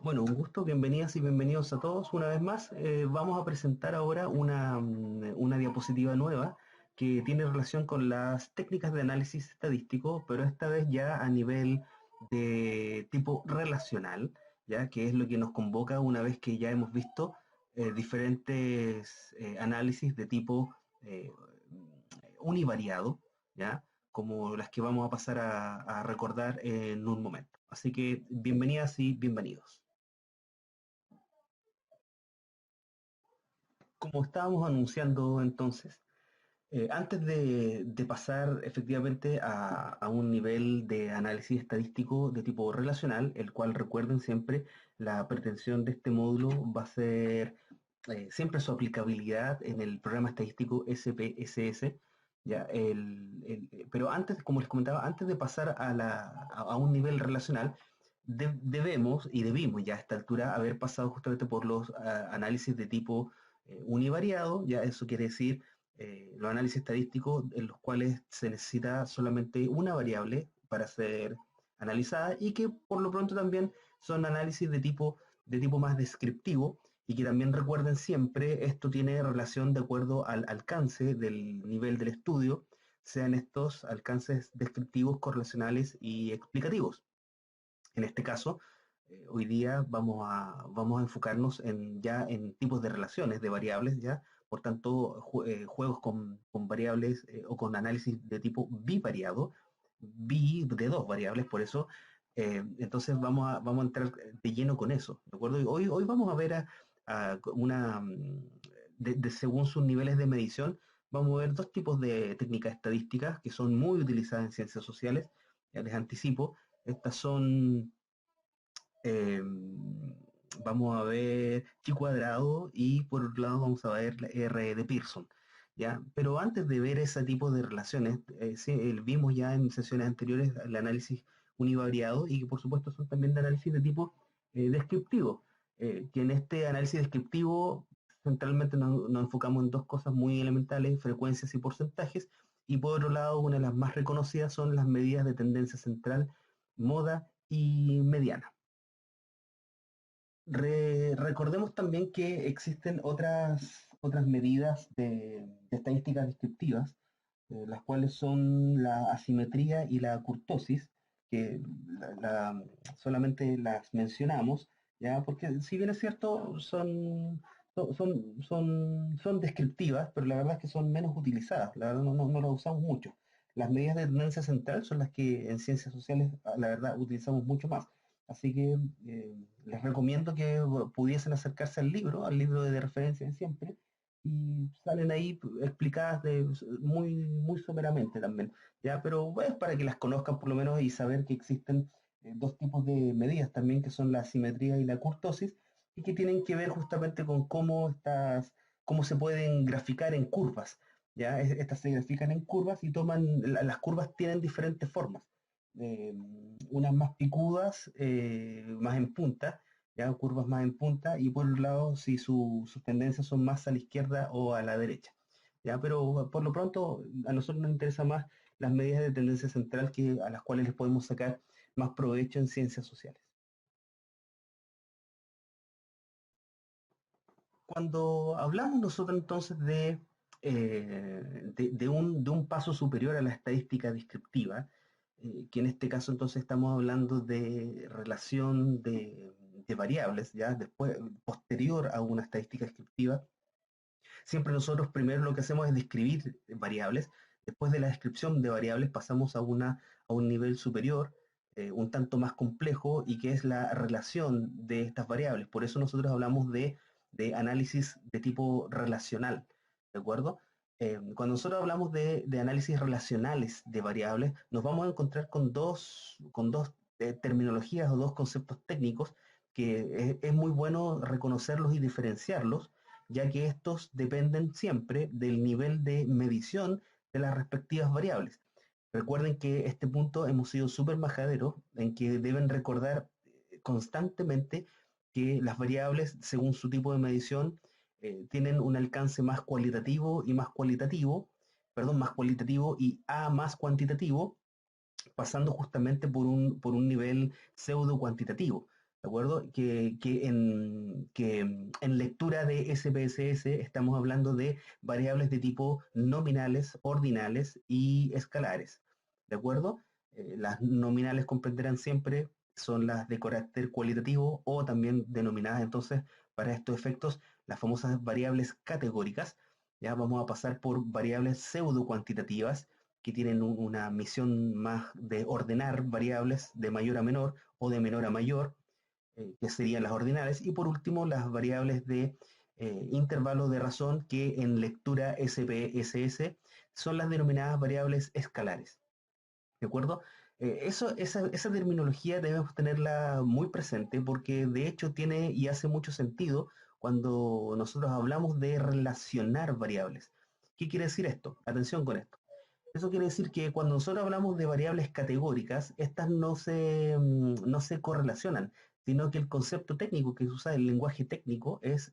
Bueno, un gusto, bienvenidas y bienvenidos a todos una vez más. Vamos a presentar ahora una diapositiva nueva que tiene relación con las técnicas de análisis estadístico, pero esta vez ya a nivel de tipo relacional, ya que es lo que nos convoca una vez que ya hemos visto diferentes análisis de tipo univariado, ya como las que vamos a pasar a recordar en un momento. Así que bienvenidas y bienvenidos. Como estábamos anunciando entonces, antes de pasar efectivamente a un nivel de análisis estadístico de tipo relacional, el cual recuerden siempre, la pretensión de este módulo va a ser siempre su aplicabilidad en el programa estadístico SPSS. Ya, pero antes, como les comentaba, antes de pasar a un nivel relacional, debemos y debimos ya a esta altura haber pasado justamente por los análisis de tipo univariado. Ya eso quiere decir los análisis estadísticos en los cuales se necesita solamente una variable para ser analizada y que por lo pronto también son análisis de tipo más descriptivo y que también recuerden siempre esto tiene relación de acuerdo al alcance del nivel del estudio, sean estos alcances descriptivos, correlacionales y explicativos. En este caso, hoy día vamos a enfocarnos ya en tipos de relaciones de variables, ya, por tanto, juegos con variables o con análisis de tipo bivariado, de dos variables, por eso, entonces vamos a entrar de lleno con eso, ¿de acuerdo? Y hoy vamos a ver a una, según sus niveles de medición, vamos a ver dos tipos de técnicas estadísticas que son muy utilizadas en ciencias sociales, ya les anticipo. Estas son, eh, vamos a ver chi cuadrado y por otro lado vamos a ver la R de Pearson. ¿Ya? Pero antes de ver ese tipo de relaciones, sí, vimos ya en sesiones anteriores el análisis univariado y que por supuesto son también de análisis de tipo descriptivo, que en este análisis descriptivo centralmente nos enfocamos en dos cosas muy elementales, frecuencias y porcentajes, y por otro lado una de las más reconocidas son las medidas de tendencia central, moda y mediana. Recordemos también que existen otras medidas de estadísticas descriptivas, las cuales son la asimetría y la kurtosis, que solamente las mencionamos, ¿ya? Porque si bien es cierto, son descriptivas, pero la verdad es que son menos utilizadas, la verdad no las usamos mucho. Las medidas de tendencia central son las que en ciencias sociales, la verdad, utilizamos mucho más. Así que les recomiendo que pudiesen acercarse al libro de referencia de siempre, y salen ahí explicadas muy someramente también, ¿ya? Pero es para que las conozcan por lo menos y saber que existen dos tipos de medidas también, que son la asimetría y la kurtosis, y que tienen que ver justamente con cómo se pueden graficar en curvas, ¿ya? Estas se grafican en curvas y las curvas tienen diferentes formas, eh, unas más picudas, más en punta, ya curvas más en punta, y por un lado si sus tendencias son más a la izquierda o a la derecha. Ya, pero por lo pronto a nosotros nos interesa más las medidas de tendencia central a las cuales les podemos sacar más provecho en ciencias sociales. Cuando hablamos nosotros entonces de un paso superior a la estadística descriptiva, que en este caso entonces estamos hablando de relación de variables, ya después, posterior a una estadística descriptiva, siempre nosotros primero lo que hacemos es describir variables. Después de la descripción de variables pasamos a un nivel superior, un tanto más complejo, y que es la relación de estas variables. Por eso nosotros hablamos de análisis de tipo relacional, ¿de acuerdo? Cuando nosotros hablamos de análisis relacionales de variables, nos vamos a encontrar con dos terminologías o dos conceptos técnicos que es muy bueno reconocerlos y diferenciarlos, ya que estos dependen siempre del nivel de medición de las respectivas variables. Recuerden que este punto hemos sido súper majaderos en que deben recordar constantemente que las variables, según su tipo de medición, tienen un alcance más cualitativo y más cualitativo, perdón, más cualitativo y A más cuantitativo, pasando justamente por un nivel pseudo cuantitativo. ¿de acuerdo? Que en lectura de SPSS estamos hablando de variables de tipo nominales, ordinales y escalares, ¿de acuerdo? Las nominales comprenderán siempre, son las de carácter cualitativo o también denominadas entonces para estos efectos las famosas variables categóricas. Ya vamos a pasar por variables pseudo cuantitativas que tienen una misión más de ordenar variables de mayor a menor o de menor a mayor, que serían las ordinales, y por último las variables de intervalo de razón, que en lectura SPSS son las denominadas variables escalares. ¿De acuerdo? Esa terminología debemos tenerla muy presente porque de hecho tiene y hace mucho sentido cuando nosotros hablamos de relacionar variables. ¿Qué quiere decir esto? Atención con esto. Eso quiere decir que cuando nosotros hablamos de variables categóricas, estas no se correlacionan, sino que el concepto técnico que se usa en el lenguaje técnico es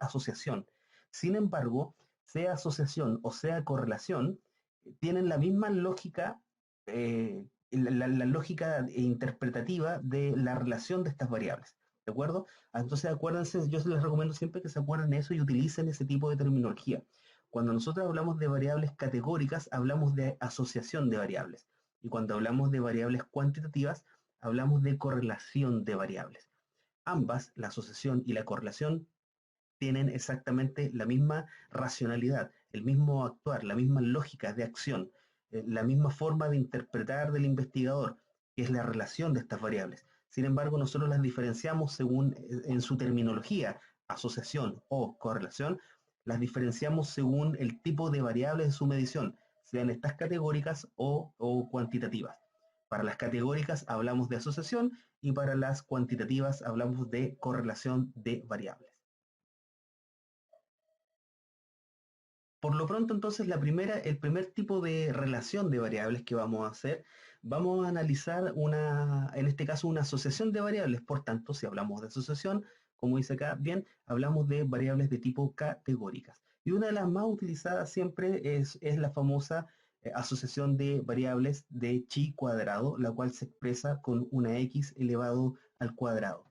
asociación. Sin embargo, sea asociación o sea correlación, tienen la misma lógica, la lógica interpretativa de la relación de estas variables. ¿De acuerdo? Entonces, acuérdense, yo les recomiendo siempre que se acuerden de eso y utilicen ese tipo de terminología. Cuando nosotros hablamos de variables categóricas, hablamos de asociación de variables. Y cuando hablamos de variables cuantitativas, hablamos de correlación de variables. Ambas, la asociación y la correlación, tienen exactamente la misma racionalidad, el mismo actuar, la misma lógica de acción, la misma forma de interpretar del investigador, que es la relación de estas variables. Sin embargo, nosotros las diferenciamos según en su terminología, asociación o correlación, las diferenciamos según el tipo de variables de su medición, sean estas categóricas o cuantitativas. Para las categóricas hablamos de asociación y para las cuantitativas hablamos de correlación de variables. Por lo pronto, entonces, el primer tipo de relación de variables que vamos a hacer, vamos a analizar en este caso, una asociación de variables. Por tanto, si hablamos de asociación, como dice acá, bien, hablamos de variables de tipo categóricas. Y una de las más utilizadas siempre es la famosa asociación de variables de chi cuadrado, la cual se expresa con una x elevado al cuadrado.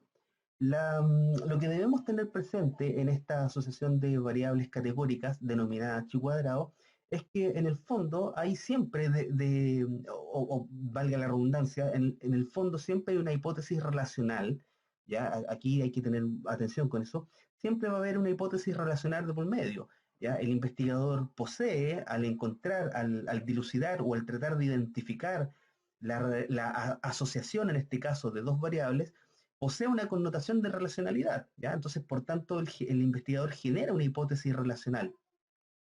Lo que debemos tener presente en esta asociación de variables categóricas denominada chi cuadrado es que en el fondo hay siempre, o valga la redundancia, en el fondo siempre hay una hipótesis relacional. ¿Ya? Aquí hay que tener atención con eso. Siempre va a haber una hipótesis relacional de por medio. ¿Ya? El investigador posee, al encontrar, al dilucidar o al tratar de identificar la asociación, en este caso, de dos variables, posee una connotación de relacionalidad, ¿ya? Entonces, por tanto, el investigador genera una hipótesis relacional.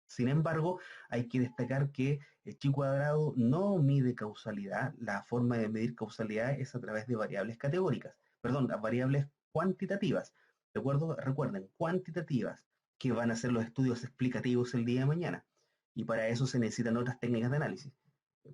Sin embargo, hay que destacar que el chi cuadrado no mide causalidad. La forma de medir causalidad es a través de variables categóricas, perdón, las variables cuantitativas. ¿De acuerdo? Recuerden, cuantitativas, que van a ser los estudios explicativos el día de mañana. Y para eso se necesitan otras técnicas de análisis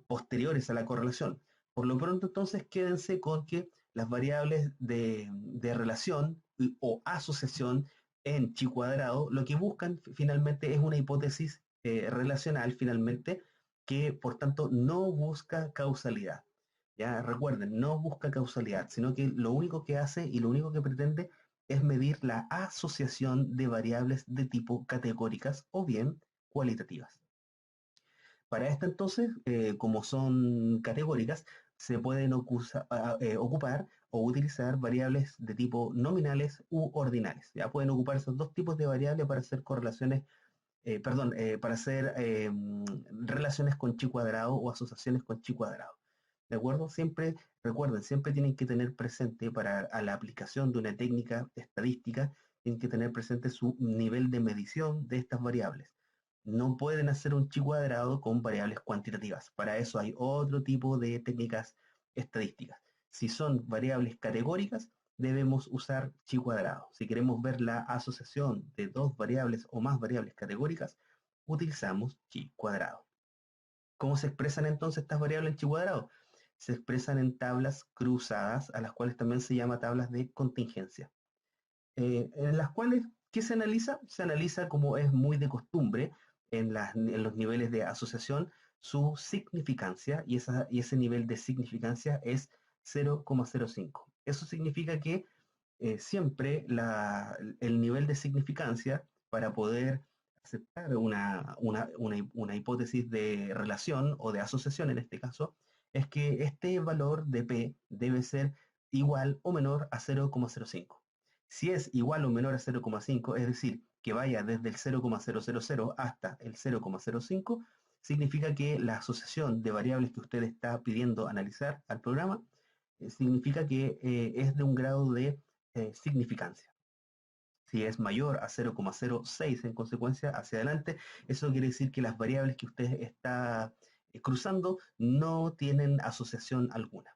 posteriores a la correlación. Por lo pronto, entonces, quédense con que las variables de relación o asociación en chi cuadrado lo que buscan finalmente es una hipótesis relacional, finalmente, que por tanto no busca causalidad. Ya recuerden, no busca causalidad, sino que lo único que hace y lo único que pretende es medir la asociación de variables de tipo categóricas o bien cualitativas. Para esto entonces, como son categóricas, se pueden ocupar o utilizar variables de tipo nominales u ordinales. Ya pueden ocupar esos dos tipos de variables para hacer correlaciones, perdón, para hacer relaciones con chi cuadrado o asociaciones con chi cuadrado. ¿De acuerdo? Siempre, recuerden, siempre tienen que tener presente para a la aplicación de una técnica estadística, tienen que tener presente su nivel de medición de estas variables. No pueden hacer un chi cuadrado con variables cuantitativas. Para eso hay otro tipo de técnicas estadísticas. Si son variables categóricas, debemos usar chi cuadrado. Si queremos ver la asociación de dos variables o más variables categóricas, utilizamos chi cuadrado. ¿Cómo se expresan entonces estas variables en chi cuadrado? Se expresan en tablas cruzadas, a las cuales también se llama tablas de contingencia. En las cuales, ¿qué se analiza? Se analiza, como es muy de costumbre en los niveles de asociación, su significancia, y ese nivel de significancia es 0,05. Eso significa que siempre el nivel de significancia para poder aceptar una hipótesis de relación o de asociación en este caso, es que este valor de P debe ser igual o menor a 0,05. Si es igual o menor a 0,5, es decir, que vaya desde el 0,000 hasta el 0,05, significa que la asociación de variables que usted está pidiendo analizar al programa significa que es de un grado de significancia. Si es mayor a 0,06 en consecuencia hacia adelante, eso quiere decir que las variables que usted está cruzando no tienen asociación alguna,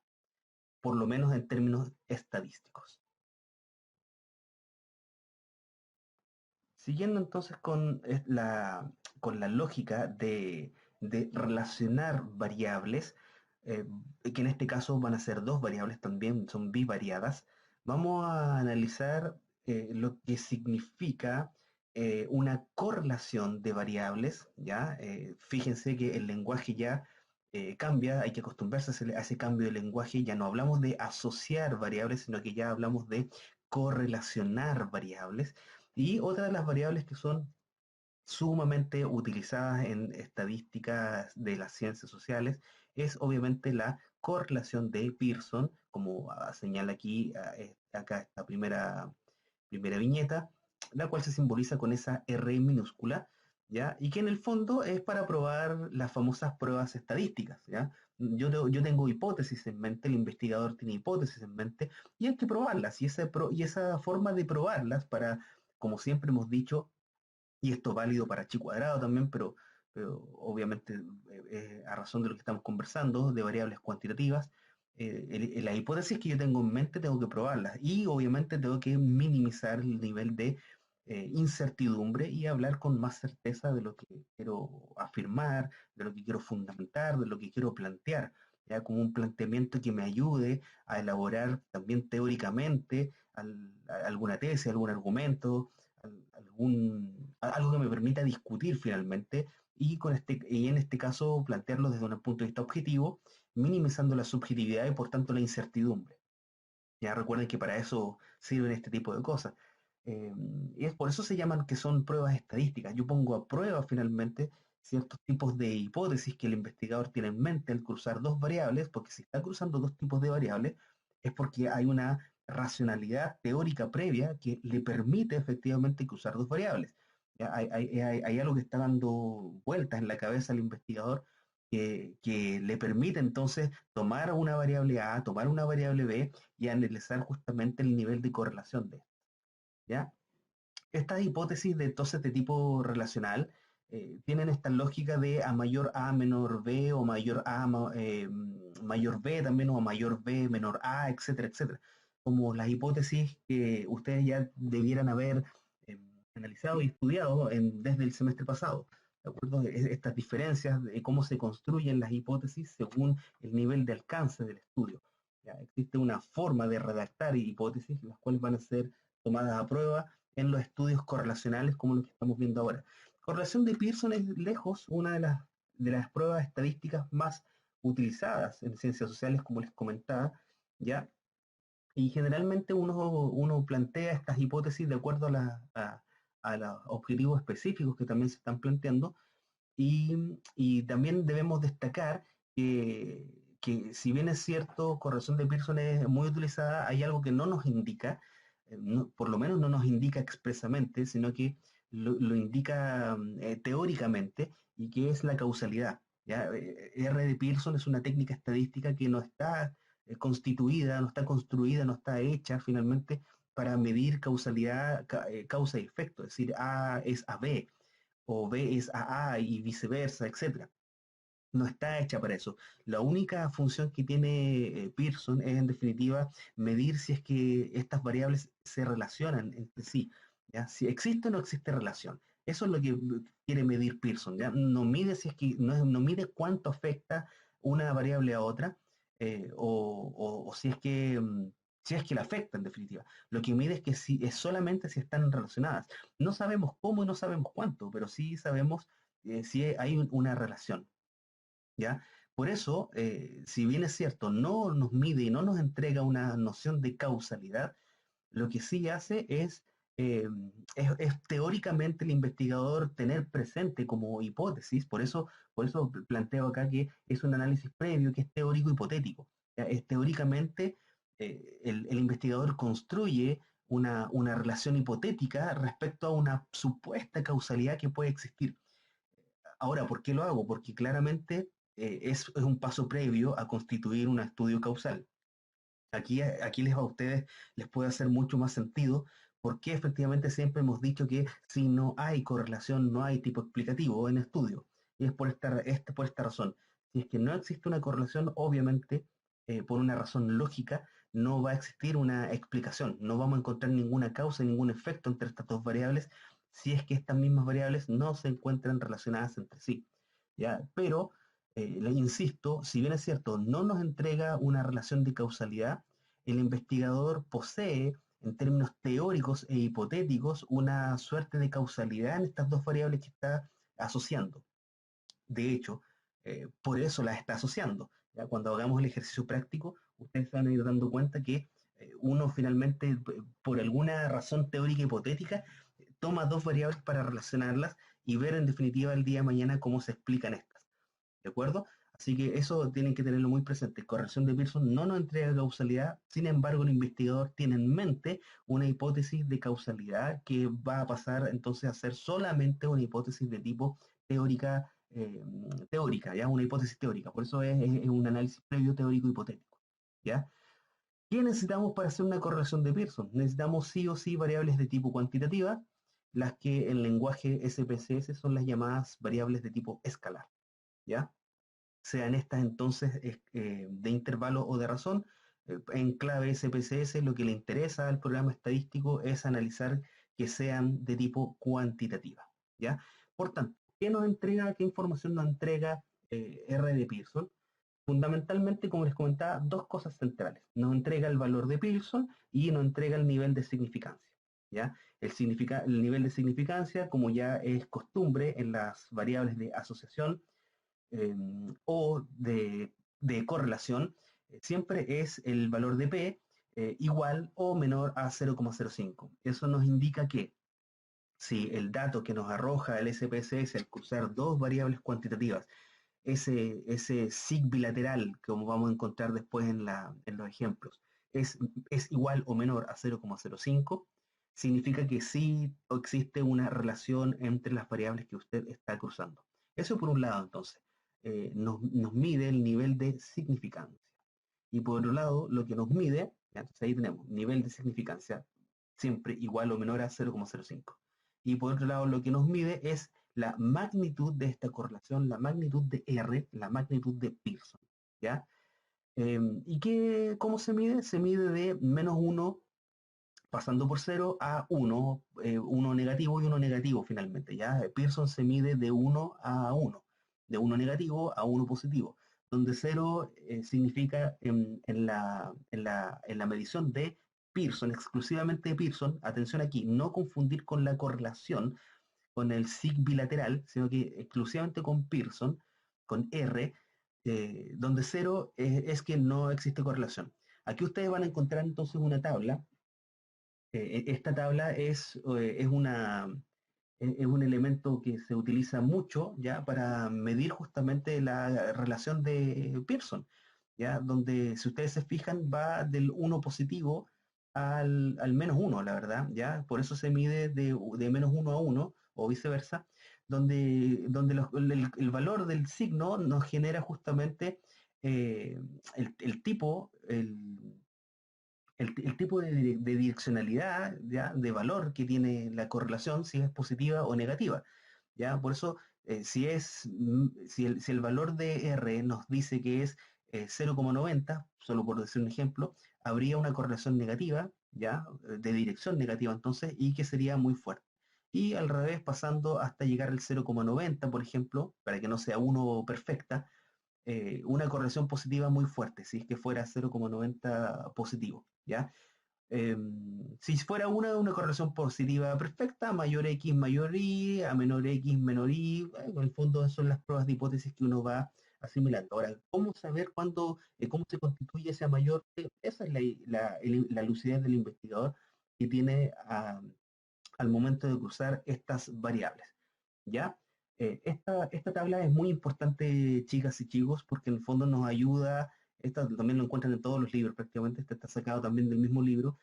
por lo menos en términos estadísticos. Siguiendo entonces con la lógica de relacionar variables, eh, que en este caso van a ser dos variables también, son bivariadas, vamos a analizar lo que significa una correlación de variables, ¿ya? Fíjense que el lenguaje ya cambia, hay que acostumbrarse a ese cambio de lenguaje, ya no hablamos de asociar variables, sino que ya hablamos de correlacionar variables. Y otra de las variables que son sumamente utilizadas en estadísticas de las ciencias sociales es obviamente la correlación de Pearson, como señala aquí, acá esta primera viñeta, la cual se simboliza con esa R minúscula, ¿ya? Y que en el fondo es para probar las famosas pruebas estadísticas, ¿ya? Yo tengo hipótesis en mente, el investigador tiene hipótesis en mente, y hay que probarlas, y esa forma de probarlas para, como siempre hemos dicho, y esto es válido para chi cuadrado también, pero obviamente a razón de lo que estamos conversando, de variables cuantitativas, la hipótesis que yo tengo en mente tengo que probarlas y obviamente tengo que minimizar el nivel de incertidumbre y hablar con más certeza de lo que quiero afirmar, de lo que quiero fundamentar, de lo que quiero plantear, ya como un planteamiento que me ayude a elaborar también teóricamente alguna tesis, algún argumento, algo que me permita discutir finalmente y en este caso plantearlo desde un punto de vista objetivo, minimizando la subjetividad y por tanto la incertidumbre. Ya recuerden que para eso sirven este tipo de cosas. Eh, y es por eso se llaman que son pruebas estadísticas. Yo pongo a prueba finalmente ciertos tipos de hipótesis que el investigador tiene en mente al cruzar dos variables, porque si está cruzando dos tipos de variables es porque hay una racionalidad teórica previa que le permite efectivamente cruzar dos variables. Ya, hay algo que está dando vueltas en la cabeza al investigador que le permite entonces tomar una variable A, tomar una variable B y analizar justamente el nivel de correlación de esto, ¿ya? Estas hipótesis de entonces de tipo relacional tienen esta lógica de a mayor A menor B o mayor A mayor B también o mayor B menor A, etcétera, etcétera. Como las hipótesis que ustedes ya debieran haber eh, analizado y estudiado desde el semestre pasado. ¿De acuerdo? Estas diferencias de cómo se construyen las hipótesis según el nivel de alcance del estudio. ¿Ya? Existe una forma de redactar hipótesis, las cuales van a ser tomadas a prueba en los estudios correlacionales como los que estamos viendo ahora. Correlación de Pearson es lejos una de las pruebas estadísticas más utilizadas en ciencias sociales, como les comentaba, ¿ya? Y generalmente uno plantea estas hipótesis de acuerdo a los objetivos específicos que también se están planteando, y también debemos destacar que si bien es cierto, correlación de Pearson es muy utilizada, hay algo que no nos indica, por lo menos no nos indica expresamente, sino que lo indica teóricamente, y que es la causalidad. ¿Ya? R de Pearson es una técnica estadística que no está constituida, no está construida, no está hecha finalmente para medir causalidad, causa y efecto, es decir, A es a B o B es a A y viceversa, etcétera. No está hecha para eso. La única función que tiene Pearson es, en definitiva, medir si es que estas variables se relacionan entre sí. ¿Ya? Si existe o no existe relación. Eso es lo que quiere medir Pearson. ¿Ya? No mide si es que, no mide cuánto afecta una variable a otra, o si es que si es que la afecta en definitiva. Lo que mide es que si es solamente si están relacionadas. No sabemos cómo y no sabemos cuánto, pero sí sabemos si hay una relación. ¿Ya? Por eso, si bien es cierto, no nos mide y no nos entrega una noción de causalidad, Lo que sí hace eh, es teóricamente el investigador tener presente como hipótesis, por eso planteo acá que es un análisis previo que es teórico hipotético. Ya, es teóricamente el investigador construye una relación hipotética respecto a una supuesta causalidad que puede existir. Ahora, ¿por qué lo hago? Porque claramente es un paso previo a constituir un estudio causal. Aquí a ustedes les puede hacer mucho más sentido porque efectivamente siempre hemos dicho que si no hay correlación, no hay tipo explicativo en estudio. Y es por esta razón. Si es que no existe una correlación, obviamente, por una razón lógica, no va a existir una explicación. No vamos a encontrar ninguna causa, ningún efecto entre estas dos variables si es que estas mismas variables no se encuentran relacionadas entre sí. ¿Ya? Pero le insisto, si bien es cierto, no nos entrega una relación de causalidad, el investigador posee, en términos teóricos e hipotéticos, una suerte de causalidad en estas dos variables que está asociando. De hecho, por eso las está asociando. ¿Ya? Cuando hagamos el ejercicio práctico, ustedes se van a ir dando cuenta que uno finalmente, por alguna razón teórica hipotética, toma dos variables para relacionarlas y ver en definitiva el día de mañana cómo se explican estas. ¿De acuerdo? Así que eso tienen que tenerlo muy presente. Correlación de Pearson no nos entrega causalidad, sin embargo el investigador tiene en mente una hipótesis de causalidad que va a pasar entonces a ser solamente una hipótesis de tipo teórica, teórica, ¿ya? Una hipótesis teórica. Por eso es un análisis previo teórico hipotético, ¿ya? ¿Qué necesitamos para hacer una correlación de Pearson? Necesitamos sí o sí variables de tipo cuantitativa, las que en lenguaje SPSS son las llamadas variables de tipo escalar, ¿ya? Sean estas entonces de intervalo o de razón. En clave SPSS lo que le interesa al programa estadístico es analizar que sean de tipo cuantitativa, ¿ya? Por tanto, ¿qué nos entrega, qué información nos entrega R de Pearson? Fundamentalmente, como les comentaba, dos cosas centrales. Nos entrega el valor de Pearson y nos entrega el nivel de significancia, ¿ya? El nivel de significancia, como ya es costumbre en las variables de asociación, eh, o de correlación, siempre es el valor de P igual o menor a 0,05. Eso nos indica que si el dato que nos arroja el SPSS al cruzar dos variables cuantitativas, ese sig bilateral, como vamos a encontrar después en los ejemplos, es igual o menor a 0,05, significa que sí existe una relación entre las variables que usted está cruzando. Eso por un lado, entonces, nos mide el nivel de significancia. Y por otro lado, lo que nos mide, ¿ya? Entonces ahí tenemos nivel de significancia siempre igual o menor a 0,05. Y por otro lado, lo que nos mide es la magnitud de esta correlación, la magnitud de R, la magnitud de Pearson, ¿ya? ¿Cómo se mide? Se mide de -1 pasando por 0 a 1, 1 negativo y 1 negativo finalmente, ¿ya? Pearson se mide de 1 a 1, de 1 negativo a 1 positivo, donde 0 significa en la medición de Pearson, exclusivamente de Pearson, atención aquí, no confundir con la correlación, con el sig bilateral, sino que exclusivamente con Pearson, con R, donde 0 es que no existe correlación. Aquí ustedes van a encontrar entonces una tabla. Esta tabla es un elemento que se utiliza mucho ya para medir justamente la relación de Pearson, ya donde si ustedes se fijan va del uno positivo al -1, la verdad, ya por eso se mide de -1 a 1 o viceversa, donde el valor del signo nos genera justamente el tipo, el tipo de direccionalidad, ¿ya? De valor que tiene la correlación, si es positiva o negativa. ¿Ya? Por eso, si el valor de R nos dice que es 0,90, solo por decir un ejemplo, habría una correlación negativa, ¿ya? De dirección negativa entonces, y que sería muy fuerte. Y al revés, pasando hasta llegar al 0,90, por ejemplo, para que no sea uno perfecta, una correlación positiva muy fuerte, si es que fuera 0,90 positivo, ¿ya? Si fuera una correlación positiva perfecta, mayor X, mayor Y, a menor X, menor Y, bueno, en el fondo son las pruebas de hipótesis que uno va asimilando. Ahora, ¿cómo saber cómo se constituye esa mayor? Esa es la lucidez del investigador que tiene al momento de cruzar estas variables, ¿ya? Esta tabla es muy importante, chicas y chicos, porque en el fondo nos ayuda, esta también lo encuentran en todos los libros prácticamente, este está sacado también del mismo libro,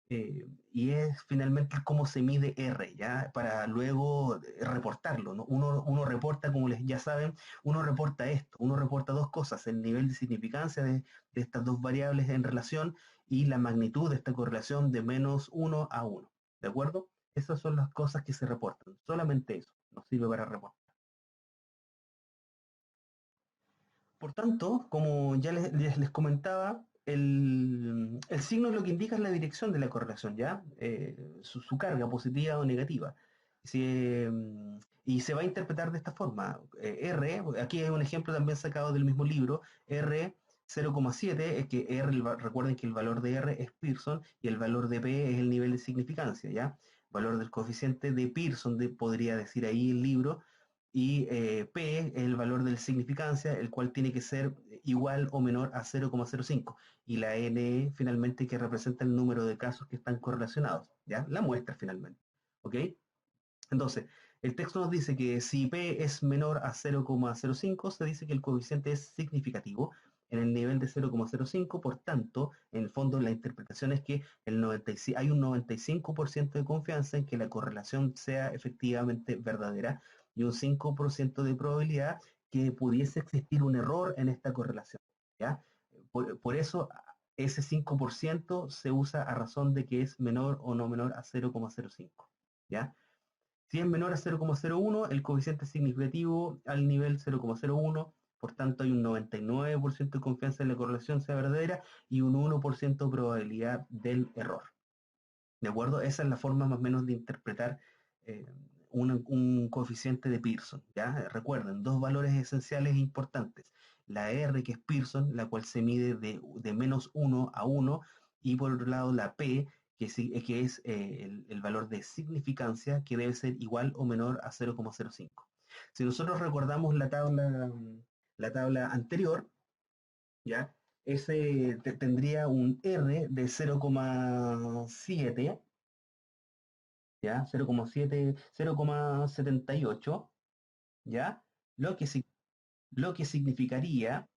y es finalmente cómo se mide R, ¿ya? Para luego reportarlo, ¿no? Uno reporta, como les ya saben, uno reporta esto, uno reporta dos cosas, el nivel de significancia de estas dos variables en relación y la magnitud de esta correlación de -1 a 1, ¿de acuerdo? Esas son las cosas que se reportan, solamente eso, nos sirve para reportar. Por tanto, como ya les comentaba, el signo es lo que indica es la dirección de la correlación, ¿ya? Su carga positiva o negativa. Si, y se va a interpretar de esta forma. R, aquí hay un ejemplo también sacado del mismo libro, R 0,7, es que recuerden que el valor de R es Pearson y el valor de P es el nivel de significancia, ¿ya? Valor del coeficiente de Pearson, podría decir ahí el libro, y P es el valor de significancia, el cual tiene que ser igual o menor a 0,05, y la N finalmente que representa el número de casos que están correlacionados, ¿ya? La muestra finalmente, ¿ok? Entonces, el texto nos dice que si P es menor a 0,05, se dice que el coeficiente es significativo en el nivel de 0,05, por tanto, en el fondo la interpretación es que hay un 95% de confianza en que la correlación sea efectivamente verdadera y un 5% de probabilidad que pudiese existir un error en esta correlación, ¿ya? Por eso ese 5% se usa a razón de que es menor o no menor a 0,05, ¿ya? Si es menor a 0,01, el coeficiente es significativo al nivel 0,01, por tanto hay un 99% de confianza en la correlación sea verdadera y un 1% de probabilidad del error. ¿De acuerdo? Esa es la forma más o menos de interpretar eh, un coeficiente de Pearson. ¿Ya? Recuerden, dos valores esenciales e importantes. La R, que es Pearson, la cual se mide de -1 a 1, y por otro lado la P, que es el valor de significancia, que debe ser igual o menor a 0,05. Si nosotros recordamos la tabla anterior, ¿ya? Ese tendría un R de 0,7, ¿ya? 0,78, ¿ya? Lo que, lo que significaría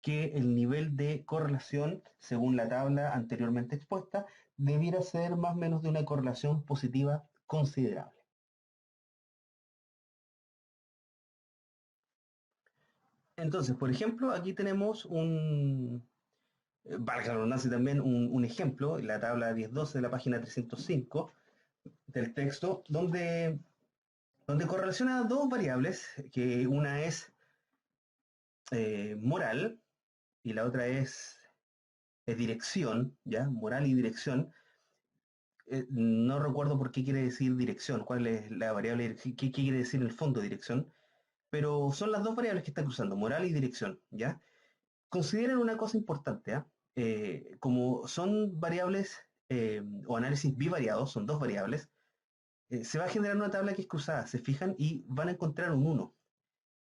que el nivel de correlación, según la tabla anteriormente expuesta, debiera ser más o menos de una correlación positiva considerable. Entonces, por ejemplo, aquí tenemos valga la redundancia también, un ejemplo, en la tabla 10.12 de la página 305 del texto, donde correlaciona dos variables, que una es moral y la otra es dirección, ¿ya? Moral y dirección. No recuerdo por qué quiere decir dirección, cuál es la variable, qué quiere decir en el fondo dirección, pero son las dos variables que están cruzando, moral y dirección, ¿ya? Consideren una cosa importante, ¿ah? Como son variables o análisis bivariados, son dos variables, se va a generar una tabla que es cruzada, se fijan y van a encontrar un 1.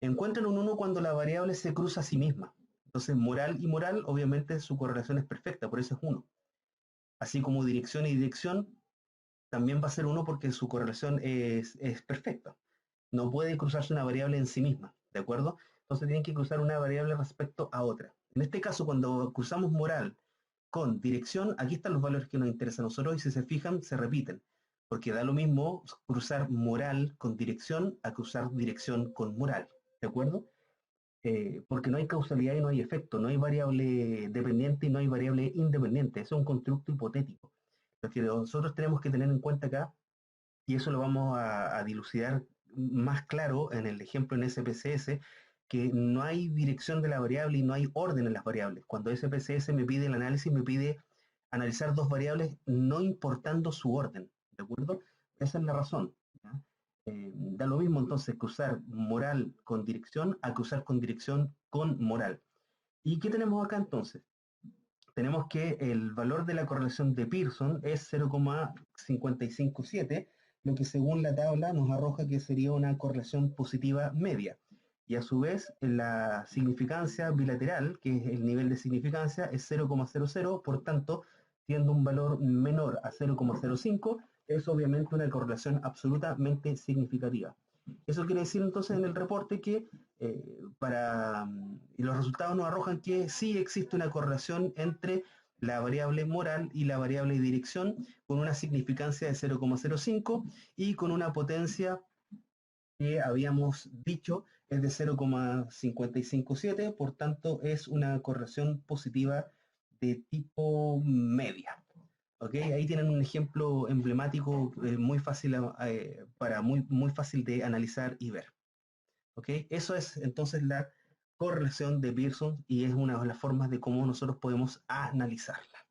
Encuentran un 1 cuando la variable se cruza a sí misma. Entonces, moral y moral, obviamente su correlación es perfecta, por eso es 1. Así como dirección y dirección, también va a ser 1 porque su correlación es perfecta. No puede cruzarse una variable en sí misma, ¿de acuerdo? Entonces tienen que cruzar una variable respecto a otra. En este caso, cuando cruzamos moral con dirección, aquí están los valores que nos interesan a nosotros y si se fijan, se repiten. Porque da lo mismo cruzar moral con dirección a cruzar dirección con moral, ¿de acuerdo? Porque no hay causalidad y no hay efecto, no hay variable dependiente y no hay variable independiente, eso es un constructo hipotético. Lo que nosotros tenemos que tener en cuenta acá, y eso lo vamos a dilucidar más claro en el ejemplo en SPSS, que no hay dirección de la variable y no hay orden en las variables. Cuando SPSS me pide el análisis, me pide analizar dos variables no importando su orden, ¿de acuerdo? Esa es la razón. ¿Ya? Da lo mismo entonces que usar moral con dirección a que usar con dirección con moral. ¿Y qué tenemos acá entonces? Tenemos que el valor de la correlación de Pearson es 0,557, lo que según la tabla nos arroja que sería una correlación positiva media. Y a su vez, la significancia bilateral, que es el nivel de significancia, es 0,00, por tanto, siendo un valor menor a 0,05, es obviamente una correlación absolutamente significativa. Eso quiere decir entonces en el reporte que y los resultados nos arrojan que sí existe una correlación entre la variable moral y la variable de dirección con una significancia de 0,05 y con una potencia que habíamos dicho es de 0,557, por tanto es una correlación positiva de tipo media. ¿Ok? Ahí tienen un ejemplo emblemático muy fácil, muy fácil de analizar y ver. ¿Ok? Eso es entonces la correlación de Pearson y es una de las formas de cómo nosotros podemos analizarla.